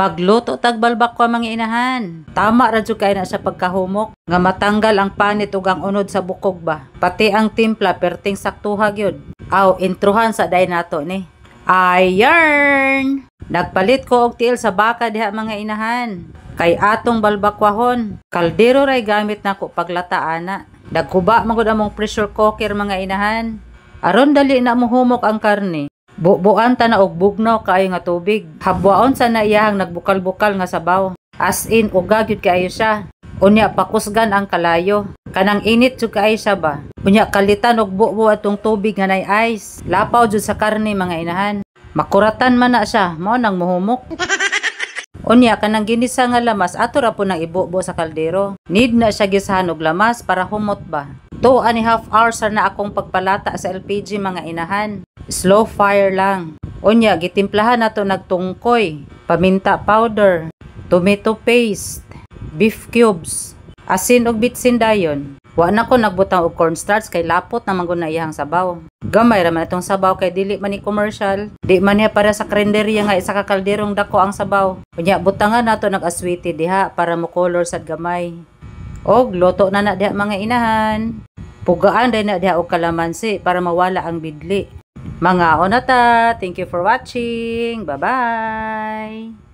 Pagluto tag balbakwa mga inahan. Tama ra jud kay na sa pagkahumok nga matanggal ang panit ug ang unod sa bukog ba. Pati ang timpla perting saktuha gyud. Aw introhan sa day nato ni. Ayarn! Nagpalit ko og tiil sa baka diha mga inahan. Kay atong balbakwahon, kaldero ray gamit nako paglata ana. Nagkuba magud among pressure cooker mga inahan. Aron dali na mohumok ang karne. Bubuan ta na og bugnaw kaayo nga tubig. Habwaon sa na iyahang nagbukal-bukal nga sabaw. As in uga gyud kaayo siya. Unya pakusgan ang kalayo. Kanang init jud kaayo siya ba. Unya kalitan og bubo atong tubig nga nay ice. Lapaw jud sa karne mga inahan. Makuratan man na siya, mao nang mohumok. Unya kanang ginisa nga lamas ato ra po nang ibubo sa kaldero. Need na siya gisahan og lamas para humot ba. 2.5 hours na akong pagpalata sa LPG mga inahan. Slow fire lang. Unya gitimplahan nato nagtungkoy, paminta powder, tomato paste, beef cubes, asin ug bitsin dayon. Wa na ko nagbutang og cornstarch kay lapot na manggod na iyang sabaw. Gamay ra man itong sabaw kay dili man ni commercial. Di man niya para sa karinderya nga isa ka kalderong dako ang sabaw. Unya butangan nato nag-aswiti diha para mo color sad gamay. Og luto na diha mga inahan. Pugaan day na diha og kalamansi para mawala ang bidli. Mga onata, thank you for watching. Bye-bye!